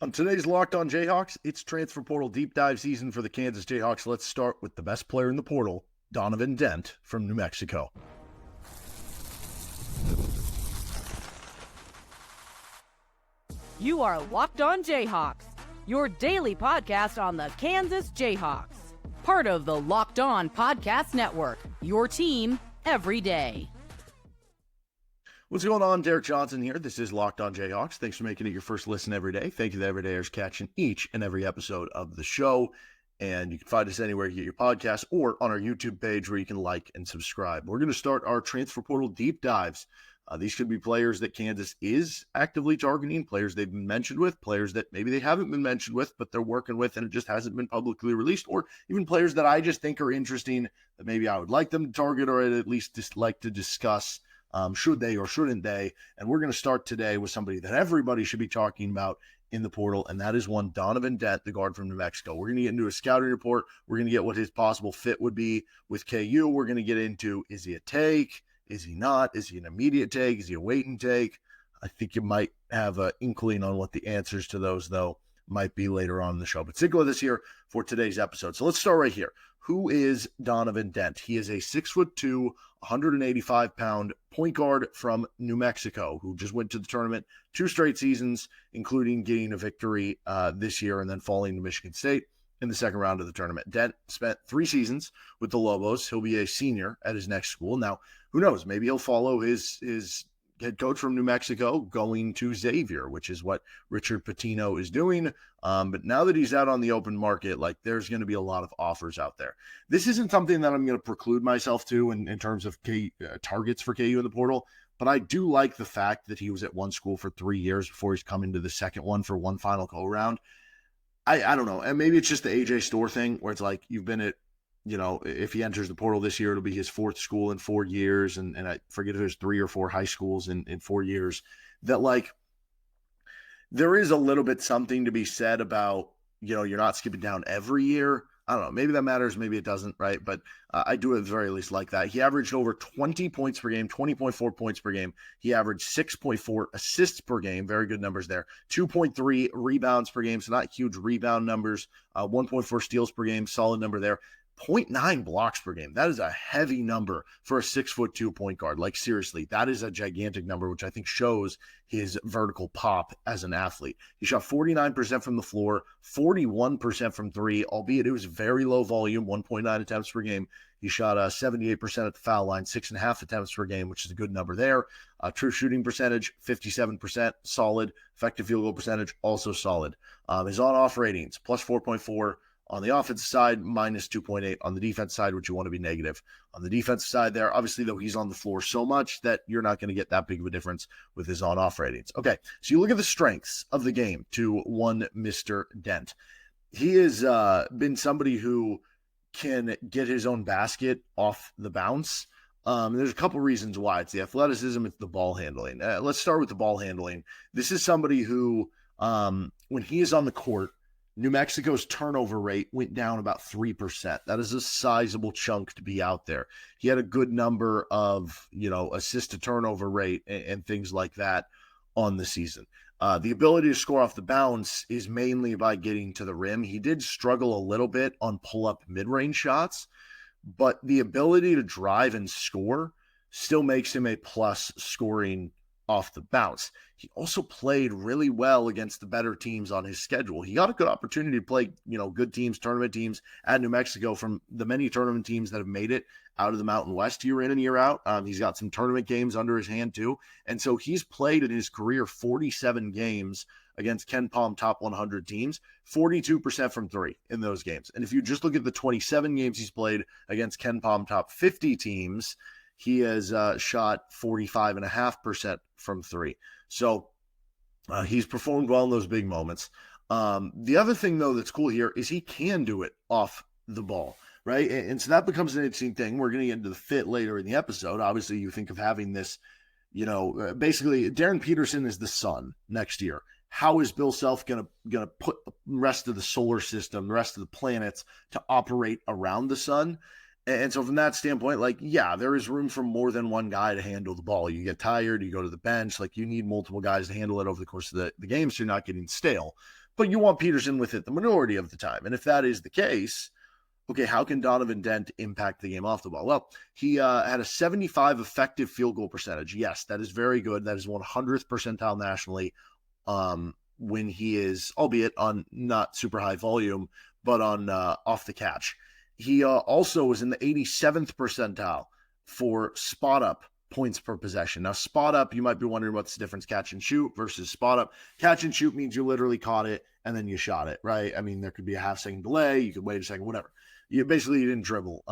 On today's Locked On Jayhawks, it's transfer portal deep dive season for the Kansas Jayhawks. Let's start with the best player in the portal, Donovan Dent from New Mexico. You are Locked On Jayhawks, your daily podcast on the Kansas Jayhawks. Part of the Locked On Podcast Network, your team every day. What's going on? Derek Johnson here. This is Locked On Jayhawks. Thanks for making it your first listen every day. Thank you to everydayers catching each and every episode of the show. And you can find us anywhere you get your podcasts or on our YouTube page where you can like and subscribe. We're going to start our transfer portal deep dives. These could be players that Kansas is actively targeting, players they've been mentioned with, players that maybe they haven't been mentioned with, but they're working with and it just hasn't been publicly released, or even players that I just think are interesting that maybe I would like them to target or at least just like to discuss. Should they or shouldn't they? And we're going to start today with somebody that everybody should be talking about in the portal, and that is one Donovan Dent, the guard from New Mexico. We're going to get into a scouting report. We're going to get what his possible fit would be with KU. We're going to get into, is he a take? Is he not? Is he an immediate take? Is he a wait and take? I think you might have an inkling on what the answers to those, though, might be later on in the show. But stick with us here for today's episode. So let's start right here. Who is Donovan Dent? He is a 6'2", 185-pound point guard from New Mexico who just went to the tournament 2 straight seasons, including getting a victory this year and then falling to Michigan State in the second round of the tournament. Dent spent 3 seasons with the Lobos. He'll be a senior at his next school. Now, who knows? Maybe he'll follow his head coach from New Mexico going to Xavier, which is what Richard Pitino is doing. But now that he's out on the open market, like there's going to be a lot of offers out there. This isn't something that I'm going to preclude myself to in terms of targets for KU in the portal. But I do like the fact that he was at one school for 3 years before he's coming to the second one for one final go-around. I don't know. And maybe it's just the AJ Store thing where it's like you've been at, if he enters the portal this year, it'll be his 4th school in 4 years. And I forget if there's 3 or 4 high schools in 4 years that like there is a little bit something to be said about, you're not skipping down every year. I don't know. Maybe that matters. Maybe it doesn't. Right. But I do at the very least like that. He averaged over 20 points per game, 20.4 points per game. He averaged 6.4 assists per game. Very good numbers there. 2.3 rebounds per game. So not huge rebound numbers. 1.4 steals per game. Solid number there. 0.9 blocks per game. That is a heavy number for a 6'2" point guard. Like seriously, that is a gigantic number, which I think shows his vertical pop as an athlete. He shot 49% from the floor, 41% from 3, albeit it was very low volume, 1.9 attempts per game. He shot 78% at the foul line, 6.5 attempts per game, which is a good number there. True shooting percentage, 57%, solid. Effective field goal percentage, also solid. His on-off ratings, plus 4.4. On the offensive side, minus 2.8. On the defense side, which you want to be negative. On the defensive side there, obviously, though, he's on the floor so much that you're not going to get that big of a difference with his on-off ratings. Okay, so you look at the strengths of the game to one Mr. Dent. He has been somebody who can get his own basket off the bounce. There's a couple reasons why. It's the athleticism, it's the ball handling. Let's start with the ball handling. This is somebody who, when he is on the court, New Mexico's turnover rate went down about 3%. That is a sizable chunk to be out there. He had a good number of, assist to turnover rate and things like that on the season. The ability to score off the bounce is mainly by getting to the rim. He did struggle a little bit on pull-up mid-range shots, but the ability to drive and score still makes him a plus scoring off the bounce. He also played really well against the better teams on his schedule. He got a good opportunity to play, good teams, tournament teams at New Mexico from the many tournament teams that have made it out of the Mountain West year in and year out. He's got some tournament games under his hand too. And so he's played in his career 47 games against Ken Palm top 100 teams, 42% from 3 in those games. And if you just look at the 27 games he's played against Ken Palm top 50 teams, he has shot 45.5% from 3. So he's performed well in those big moments. The other thing, though, that's cool here is he can do it off the ball, right? And so that becomes an interesting thing. We're going to get into the fit later in the episode. Obviously, you think of having this, basically Darryn Peterson is the sun next year. How is Bill Self going to put the rest of the solar system, the rest of the planets to operate around the sun? And so from that standpoint, there is room for more than one guy to handle the ball. You get tired, you go to the bench, you need multiple guys to handle it over the course of the game so you're not getting stale. but you want Peterson with it the majority of the time. And if that is the case, okay, how can Donovan Dent impact the game off the ball? Well, he had a 75 effective field goal percentage. Yes, that is very good. That is 100th percentile nationally when he is, albeit on not super high volume, but on off the catch. He also was in the 87th percentile for spot up points per possession. Now, spot up, you might be wondering what's the difference, catch and shoot versus spot up. Catch and shoot means you literally caught it and then you shot it, right? I mean, there could be a half-second delay. You could wait a second, whatever. You didn't dribble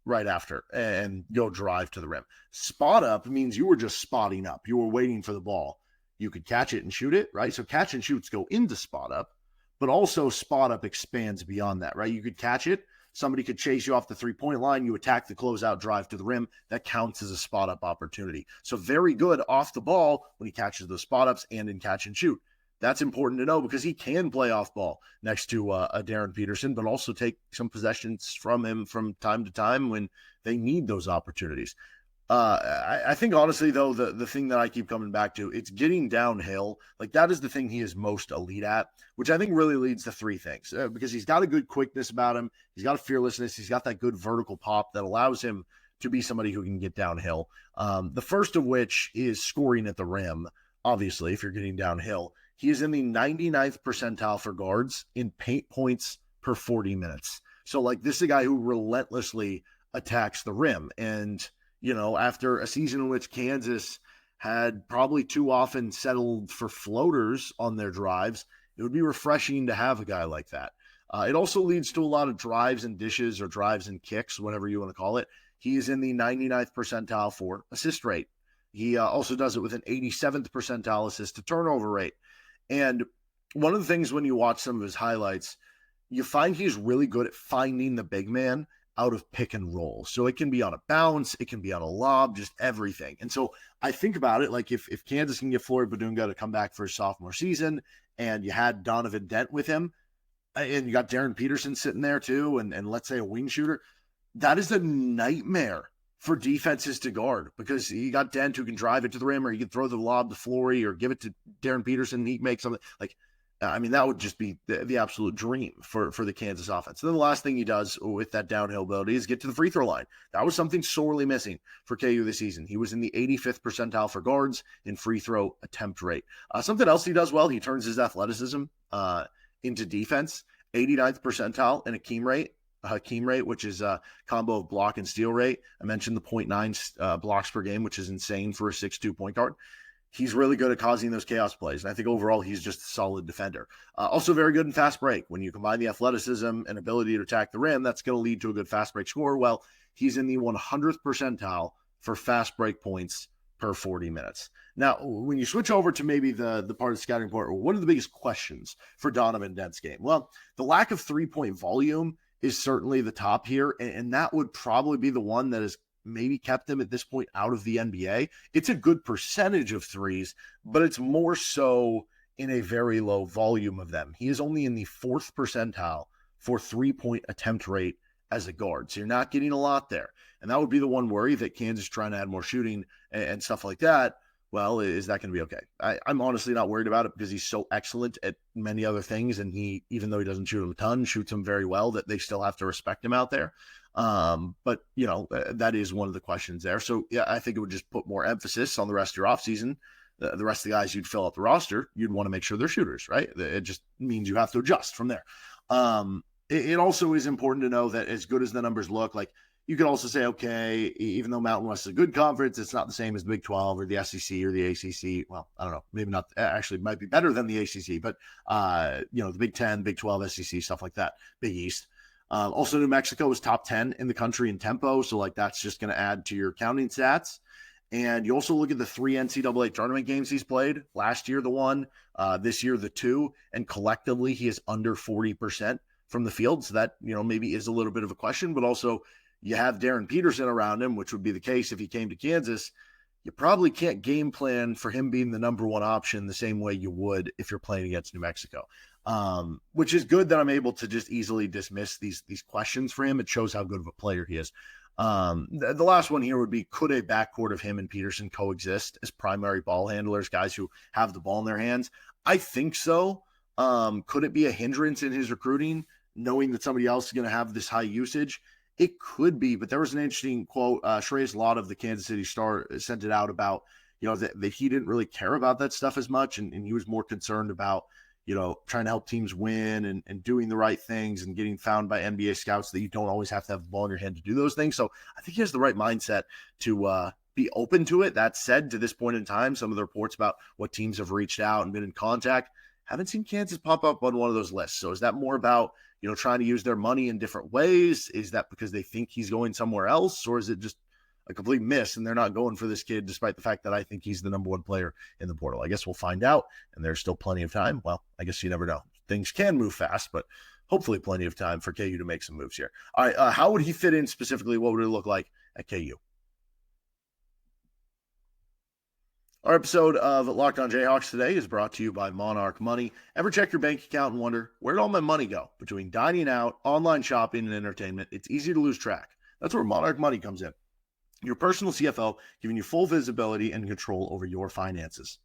right after and go drive to the rim. Spot up means you were just spotting up. You were waiting for the ball. You could catch it and shoot it, right? So catch and shoots go into spot up, but also spot up expands beyond that, right? You could catch it. Somebody could chase you off the three-point line. You attack the closeout drive to the rim. That counts as a spot-up opportunity. So very good off the ball when he catches those spot-ups and in catch and shoot. That's important to know because he can play off ball next to a Darryn Peterson, but also take some possessions from him from time to time when they need those opportunities. I think, honestly, though, the thing that I keep coming back to, it's getting downhill. Like, that is the thing he is most elite at, which I think really leads to three things. Because he's got a good quickness about him. He's got a fearlessness. He's got that good vertical pop that allows him to be somebody who can get downhill. The first of which is scoring at the rim, obviously, if you're getting downhill. He is in the 99th percentile for guards in paint points per 40 minutes. So, like, this is a guy who relentlessly attacks the rim. And after a season in which Kansas had probably too often settled for floaters on their drives, it would be refreshing to have a guy like that. It also leads to a lot of drives and dishes or drives and kicks, whatever you want to call it. He is in the 99th percentile for assist rate. He also does it with an 87th percentile assist to turnover rate. And one of the things when you watch some of his highlights, you find he's really good at finding the big man out of pick and roll. So it can be on a bounce, it can be on a lob, just everything. And so I think about it like if Kansas can get Floyd Badunga to come back for his sophomore season and you had Donovan Dent with him and you got Darryn Peterson sitting there too, and let's say a wing shooter, that is a nightmare for defenses to guard because you got Dent who can drive it to the rim or you can throw the lob to Flory or give it to Darryn Peterson and he makes something like, that would just be the absolute dream for the Kansas offense. Then the last thing he does with that downhill ability is get to the free throw line. That was something sorely missing for KU this season. He was in the 85th percentile for guards in free throw attempt rate. Something else he does well, he turns his athleticism into defense. 89th percentile in Hakeem rate, which is a combo of block and steal rate. I mentioned the 0.9 blocks per game, which is insane for a 6'2" point guard. He's really good at causing those chaos plays. And I think overall, he's just a solid defender. Also very good in fast break. When you combine the athleticism and ability to attack the rim, that's going to lead to a good fast break score. Well, he's in the 100th percentile for fast break points per 40 minutes. Now, when you switch over to maybe the part of the scouting report, what are the biggest questions for Donovan Dent's game? Well, the lack of three-point volume is certainly the top here, and that would probably be the one that is maybe kept them at this point out of the NBA. It's a good percentage of threes, but it's more so in a very low volume of them. He is only in the 4th percentile for three-point attempt rate as a guard. So you're not getting a lot there. And that would be the one worry that Kansas trying to add more shooting and stuff like that. Well, is that going to be okay? I'm honestly not worried about it because he's so excellent at many other things. And he, even though he doesn't shoot them a ton, shoots them very well, that they still have to respect him out there. But that is one of the questions there. So yeah, I think it would just put more emphasis on the rest of your offseason. The rest of the guys you'd fill up the roster, you'd want to make sure they're shooters, right? It just means you have to adjust from there. It also is important to know that as good as the numbers look, like you could also say, okay, even though Mountain West is a good conference, it's not the same as the Big 12 or the SEC or the ACC. Well, I don't know, maybe not. Actually, it might be better than the ACC, but the Big 10, Big 12, SEC, stuff like that, Big East. Also, New Mexico is top 10 in the country in tempo, so like that's just going to add to your counting stats. And you also look at the 3 NCAA tournament games he's played. Last year, the 1, this year, the 2, and collectively he is under 40% from the field. So that, maybe is a little bit of a question, but also you have Darryn Peterson around him, which would be the case if he came to Kansas. You probably can't game plan for him being the number one option the same way you would if you're playing against New Mexico. Which is good that I'm able to just easily dismiss these questions for him. It shows how good of a player he is. The last one here would be, could a backcourt of him and Peterson coexist as primary ball handlers, guys who have the ball in their hands? I think so. Could it be a hindrance in his recruiting, knowing that somebody else is going to have this high usage? It could be, but there was an interesting quote. Shreyas Lott of the Kansas City Star sent it out about, that he didn't really care about that stuff as much. And he was more concerned about, trying to help teams win and doing the right things and getting found by NBA scouts, that you don't always have to have the ball in your hand to do those things. So I think he has the right mindset to be open to it. That said, to this point in time, some of the reports about what teams have reached out and been in contact, haven't seen Kansas pop up on one of those lists. So is that more about, trying to use their money in different ways? Is that because they think he's going somewhere else? Or is it just a complete miss and they're not going for this kid, despite the fact that I think he's the number one player in the portal? I guess we'll find out, and there's still plenty of time. Well, I guess you never know. Things can move fast, but hopefully plenty of time for KU to make some moves here. All right, how would he fit in specifically? What would it look like at KU? Our episode of Locked On Jayhawks today is brought to you by Monarch Money. Ever check your bank account and wonder, where'd all my money go? Between dining out, online shopping, and entertainment, it's easy to lose track. That's where Monarch Money comes in. Your personal CFO, giving you full visibility and control over your finances.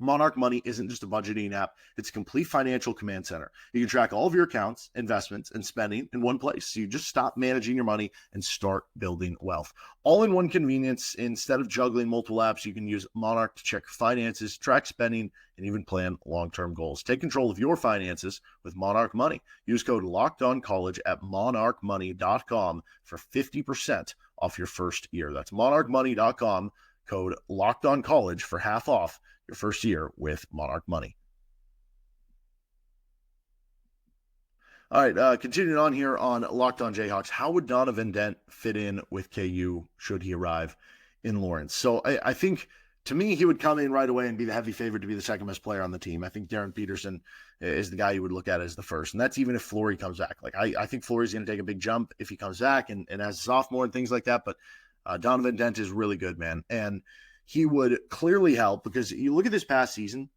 Monarch Money isn't just a budgeting app, it's a complete financial command center. You can track all of your accounts, investments, and spending in one place. So you just stop managing your money and start building wealth. All in one convenience. Instead of juggling multiple apps, you can use Monarch to check finances, track spending, and even plan long-term goals. Take control of your finances with Monarch Money. Use code LOCKEDONCollege at monarchmoney.com for 50% off your first year. That's monarchmoney.com, code LOCKEDONCollege for half off your first year with Monarch Money. All right, continuing on here on Locked On Jayhawks, how would Donovan Dent fit in with KU should he arrive in Lawrence? So I think, to me, he would come in right away and be the heavy favorite to be the second best player on the team. I think Darryn Peterson is the guy you would look at as the first, and that's even if Flory comes back. Like I think Flory's going to take a big jump if he comes back and as a sophomore and things like that, but Donovan Dent is really good, man. And he would clearly help, because you look at this past season,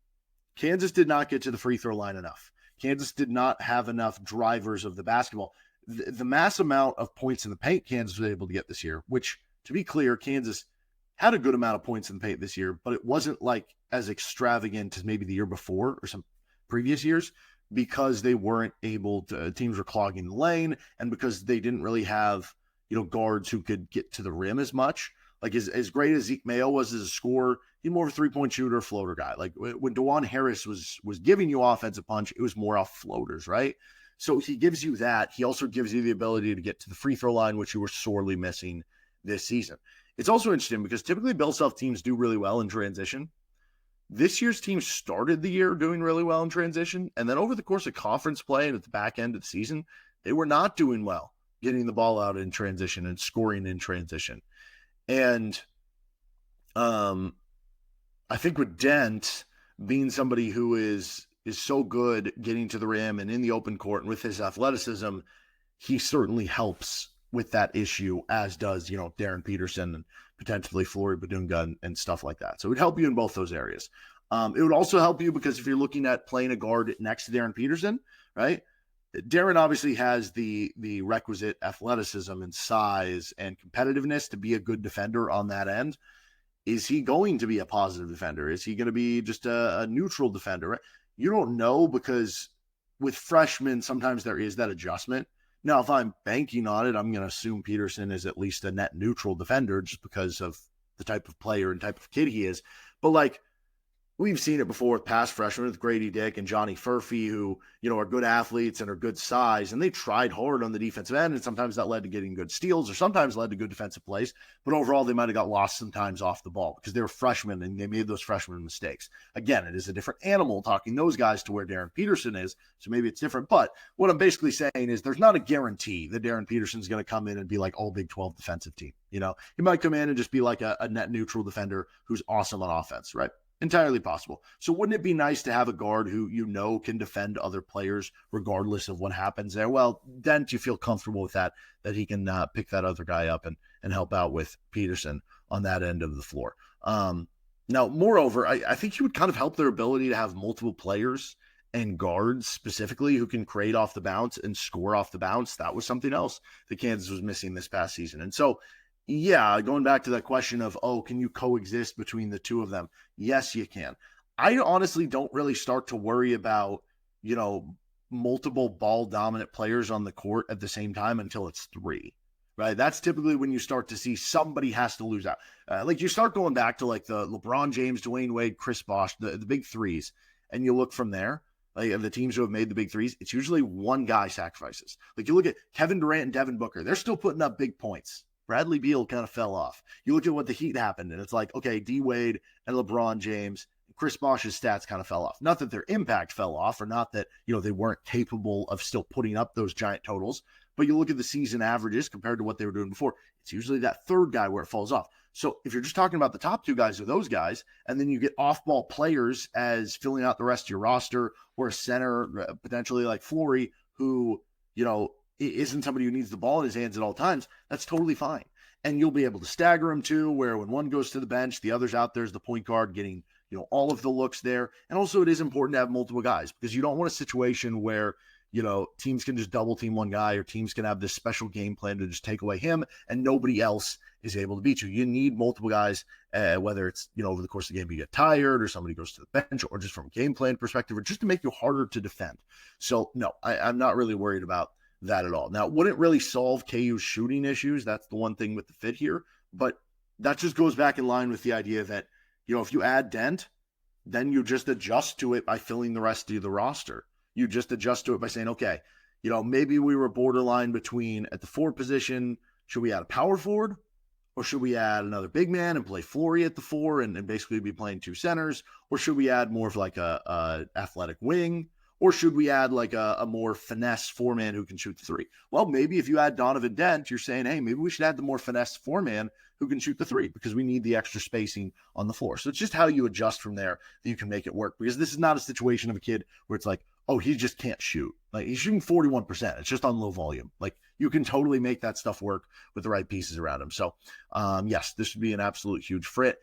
Kansas did not get to the free throw line enough. Kansas did not have enough drivers of the basketball. The mass amount of points in the paint Kansas was able to get this year, which, to be clear, Kansas had a good amount of points in the paint this year, but it wasn't like as extravagant as maybe the year before or some previous years, because they weren't able to, teams were clogging the lane, and because they didn't really have, guards who could get to the rim as much. Like as great as Zeke Mayo was as a scorer, he's more of a three-point shooter, floater guy. Like when DeJuan Harris was giving you offensive punch, it was more off floaters, right? So he gives you that. He also gives you the ability to get to the free throw line, which you were sorely missing this season. It's also interesting because typically Bill Self teams do really well in transition. This year's team started the year doing really well in transition, and then over the course of conference play and at the back end of the season, they were not doing well getting the ball out in transition and scoring in transition. And I think with Dent being somebody who is so good getting to the rim and in the open court, and with his athleticism, he certainly helps with that issue, as does, Darryn Peterson and potentially Flory Badunga and stuff like that. So it would help you in both those areas. It would also help you because if you're looking at playing a guard next to Darryn Peterson, right? Darryn obviously has the requisite athleticism and size and competitiveness to be a good defender on that end. Is he going to be a positive defender? Is he going to be just a neutral defender? You don't know, because with freshmen, sometimes there is that adjustment. Now, if I'm banking on it, I'm going to assume Peterson is at least a net neutral defender just because of the type of player and type of kid he is. But we've seen it before with past freshmen, with Grady Dick and Johnny Furphy, who, are good athletes and are good size, and they tried hard on the defensive end, and sometimes that led to getting good steals or sometimes led to good defensive plays, but overall they might have got lost sometimes off the ball because they were freshmen and they made those freshman mistakes. Again, it is a different animal talking those guys to where Darryn Peterson is, so maybe it's different, but what I'm basically saying is there's not a guarantee that Darryn Peterson's going to come in and be like all Big 12 defensive team. He might come in and just be like a net neutral defender who's awesome on offense, right? Entirely possible. So wouldn't it be nice to have a guard who can defend other players regardless of what happens there? Well, Dent, you feel comfortable with that he can pick that other guy up and help out with Peterson on that end of the floor. Now, moreover, I think he would kind of help their ability to have multiple players and guards specifically who can create off the bounce and score off the bounce. That was something else that Kansas was missing this past season. And so, yeah, going back to that question of, can you coexist between the two of them? Yes, you can. I honestly don't really start to worry about, multiple ball dominant players on the court at the same time until it's 3, right? That's typically when you start to see somebody has to lose out. Like you start going back to like the LeBron James, Dwayne Wade, Chris Bosh, the big threes, and you look from there, like the teams who have made the big threes, it's usually one guy sacrifices. Like you look at Kevin Durant and Devin Booker, they're still putting up big points. Bradley Beal kind of fell off. You look at what the Heat happened, and it's like, okay, D Wade and LeBron James, Chris Bosh's stats kind of fell off. Not that their impact fell off, or not that, they weren't capable of still putting up those giant totals, but you look at the season averages compared to what they were doing before, it's usually that third guy where it falls off. So if you're just talking about the top 2 guys or those guys, and then you get off-ball players as filling out the rest of your roster, or a center, potentially like Flory, who, isn't somebody who needs the ball in his hands at all times, that's totally fine. And you'll be able to stagger them too, where when one goes to the bench, the other's out there as the point guard getting, all of the looks there. And also it is important to have multiple guys, because you don't want a situation where, teams can just double team one guy, or teams can have this special game plan to just take away him and nobody else is able to beat you. You need multiple guys, whether it's, over the course of the game you get tired, or somebody goes to the bench, or just from a game plan perspective, or just to make you harder to defend. So no, I'm not really worried about that at all. Now, it wouldn't really solve KU's shooting issues. That's the one thing with the fit here, but that just goes back in line with the idea that, if you add Dent, then you just adjust to it by filling the rest of the roster. You just adjust to it by saying, okay, maybe we were borderline between at the 4 position, should we add a power forward, or should we add another big man and play Flory at the 4 and basically be playing 2 centers, or should we add more of like a athletic wing, or should we add like a more finesse 4-man who can shoot the 3? Well, maybe if you add Donovan Dent, you're saying, hey, maybe we should add the more finesse 4-man who can shoot the 3, because we need the extra spacing on the floor. So it's just how you adjust from there that you can make it work, because this is not a situation of a kid where it's like, oh, he just can't shoot. Like, he's shooting 41%. It's just on low volume. Like, you can totally make that stuff work with the right pieces around him. So, yes, this would be an absolute huge fit.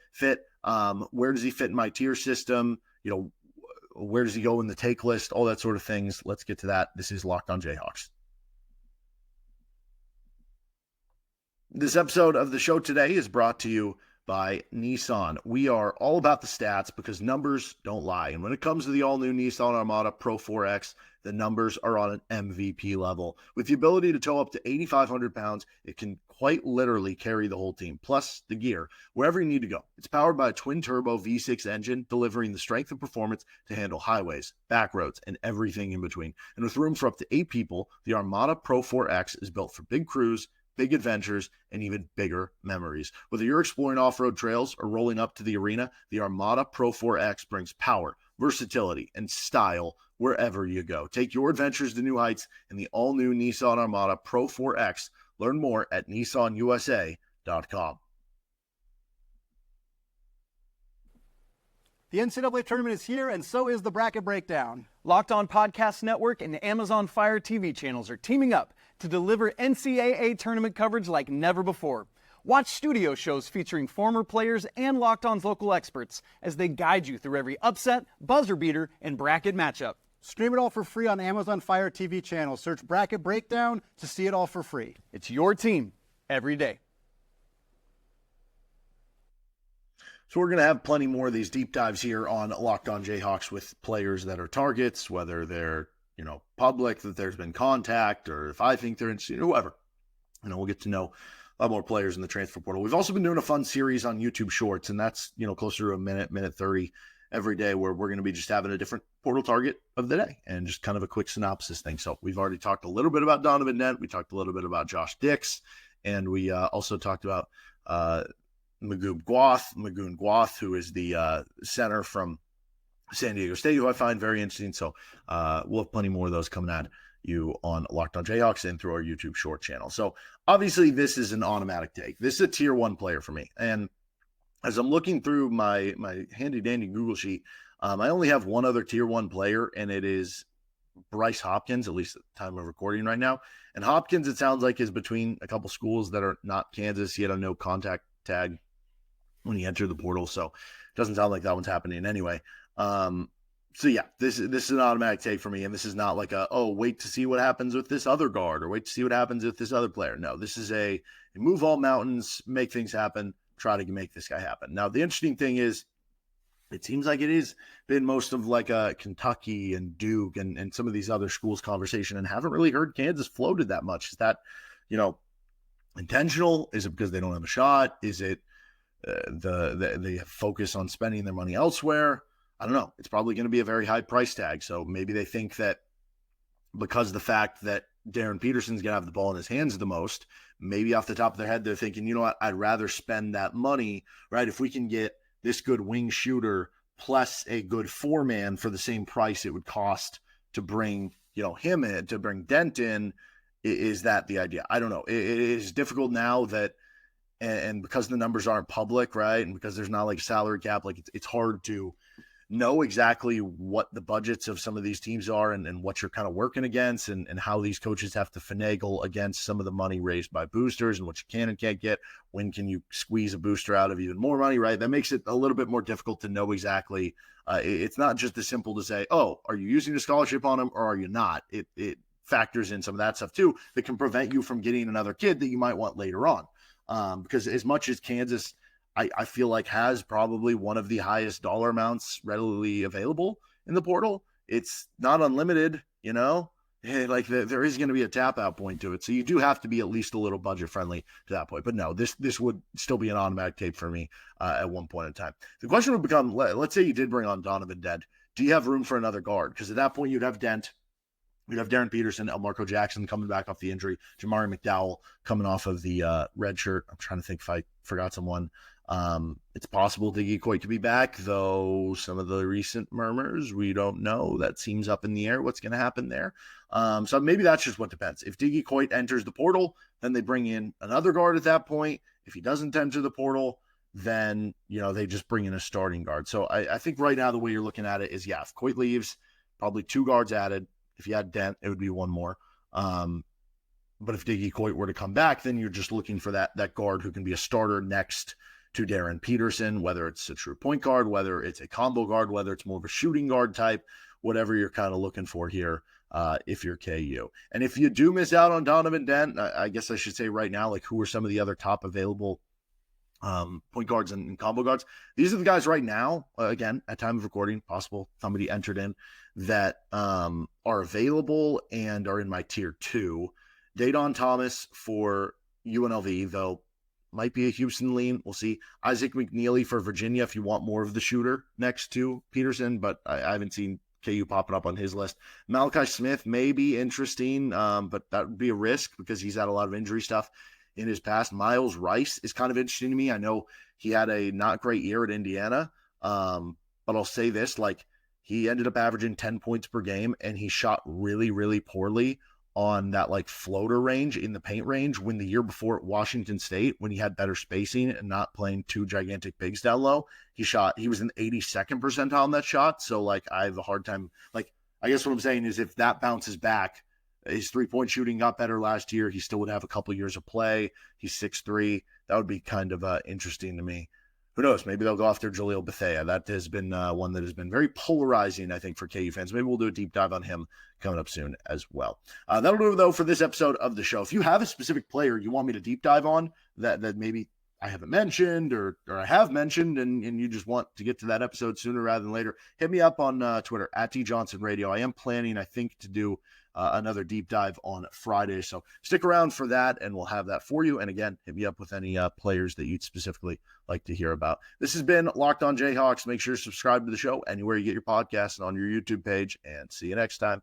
Where does he fit in my tier system? Where does he go in the take list? All that sort of things. Let's get to that. This is Locked on Jayhawks. This episode of the show today is brought to you by Nissan. We are all about the stats, because numbers don't lie. And when it comes to the all-new Nissan Armada Pro 4X, the numbers are on an MVP level. With the ability to tow up to 8,500 pounds, it can quite literally carry the whole team, plus the gear, wherever you need to go. It's powered by a twin-turbo V6 engine, delivering the strength and performance to handle highways, back roads, and everything in between. And with room for up to 8 people, the Armada Pro 4X is built for big crews, big adventures, and even bigger memories. Whether you're exploring off-road trails or rolling up to the arena, the Armada Pro 4X brings power, versatility, and style wherever you go. Take your adventures to new heights in the all-new Nissan Armada Pro 4X. Learn more at nissanusa.com. The NCAA tournament is here, and so is the Bracket Breakdown. Locked On Podcast Network and Amazon Fire TV channels are teaming up to deliver NCAA tournament coverage like never before. Watch studio shows featuring former players and Locked On's local experts as they guide you through every upset, buzzer beater, and bracket matchup. Stream it all for free on Amazon Fire TV channel. Search Bracket Breakdown to see it all for free. It's your team every day. So we're going to have plenty more of these deep dives here on Locked on Jayhawks with players that are targets, whether they're, public, that there's been contact, or if I think they're interested, or whoever. We'll get to know a lot more players in the transfer portal. We've also been doing a fun series on YouTube Shorts, and that's, closer to a minute 30 every day, where we're going to be just having a different portal target of the day and just kind of a quick synopsis thing. So we've already talked a little bit about Donovan Dent. We talked a little bit about Josh Dix, and we also talked about Magoon Gwath, who is the center from San Diego State, who I find very interesting. So we'll have plenty more of those coming at you on Locked on Jayhawks and through our YouTube short channel. So obviously this is an automatic take. This is a tier 1 player for me. And as I'm looking through my handy dandy Google sheet, I only have one other tier 1 player, and it is Bryce Hopkins, at least at the time of recording right now. And Hopkins, it sounds like, is between a couple schools that are not Kansas. He had a no contact tag when he entered the portal, so it doesn't sound like that one's happening anyway. So yeah, this is an automatic take for me, and this is not like wait to see what happens with this other guard, or wait to see what happens with this other player. No, this is a move all mountains, make things happen, try to make this guy happen. Now, the interesting thing is, it seems like it has been most of like Kentucky and Duke and some of these other schools conversation, and haven't really heard Kansas floated that much. Is that, intentional? Is it because they don't have a shot? Is it the focus on spending their money elsewhere? I don't know. It's probably going to be a very high price tag. So maybe they think that because the fact that Darryn Peterson's going to have the ball in his hands the most, maybe off the top of their head, they're thinking, you know what, I'd rather spend that money, right? If we can get this good wing shooter plus a good four-man for the same price it would cost to bring, him in, to bring Dent in, is that the idea? I don't know. It is difficult now that, and because the numbers aren't public, right? And because there's not like salary cap, like it's hard to know exactly what the budgets of some of these teams are and what you're kind of working against and how these coaches have to finagle against some of the money raised by boosters and what you can and can't get. When can you squeeze a booster out of even more money, right? That makes it a little bit more difficult to know exactly. It's not just as simple to say, oh, are you using a scholarship on them or are you not? It factors in some of that stuff too that can prevent you from getting another kid that you might want later on. Because as much as Kansas, I feel like has probably one of the highest dollar amounts readily available in the portal, it's not unlimited, like there is going to be a tap out point to it. So you do have to be at least a little budget friendly to that point. But no, this would still be an automatic take for me at one point in time. The question would become, let's say you did bring on Donovan Dent. Do you have room for another guard? Because at that point you'd have Dent. We'd have Darryn Peterson, Marco Jackson coming back off the injury, Jamari McDowell coming off of the red shirt. I'm trying to think if I forgot someone. It's possible Diggy Coit could be back, though some of the recent murmurs, we don't know. That seems up in the air what's going to happen there. So maybe that's just what depends. If Diggy Coit enters the portal, then they bring in another guard at that point. If he doesn't enter the portal, then, they just bring in a starting guard. So I think right now the way you're looking at it is, if Coit leaves, probably two guards added. If you had Dent, it would be one more. But if Diggy Coit were to come back, then you're just looking for that guard who can be a starter next to Darryn Peterson, whether it's a true point guard, whether it's a combo guard, whether it's more of a shooting guard type, whatever you're kind of looking for here if you're KU. And if you do miss out on Donovan Dent, I guess I should say right now, like who are some of the other top available point guards and combo guards? These are the guys right now, again, at time of recording, possible somebody entered in, that are available and are in my tier 2. De'Don Thomas for UNLV, though, might be a Houston lean. We'll see. Isaac McNeely for Virginia if you want more of the shooter next to Peterson, but I haven't seen KU popping up on his list. Malachi Smith may be interesting, but that would be a risk because he's had a lot of injury stuff in his past. Miles Rice is kind of interesting to me. I know he had a not great year at Indiana, but I'll say this, like he ended up averaging 10 points per game and he shot really, really poorly on that like floater range in the paint range when the year before at Washington State, when he had better spacing and not playing two gigantic bigs down low, he was in the 82nd percentile on that shot. So like I have a hard time, like I guess what I'm saying is if that bounces back, his 3-point shooting got better last year, he still would have a couple years of play. He's 6'3". That would be kind of interesting to me. Who knows? Maybe they'll go after Jaleel Bethea. That has been one that has been very polarizing, I think, for KU fans. Maybe we'll do a deep dive on him coming up soon as well. That'll do it, though, for this episode of the show. If you have a specific player you want me to deep dive on that maybe I haven't mentioned or I have mentioned and you just want to get to that episode sooner rather than later, hit me up on Twitter, @DJohnsonRadio. I am planning, I think, to do another deep dive on Friday. So stick around for that and we'll have that for you. And again, hit me up with any players that you'd specifically like to hear about. This has been Locked On Jayhawks. Make sure to subscribe to the show anywhere you get your podcasts and on your YouTube page, and see you next time.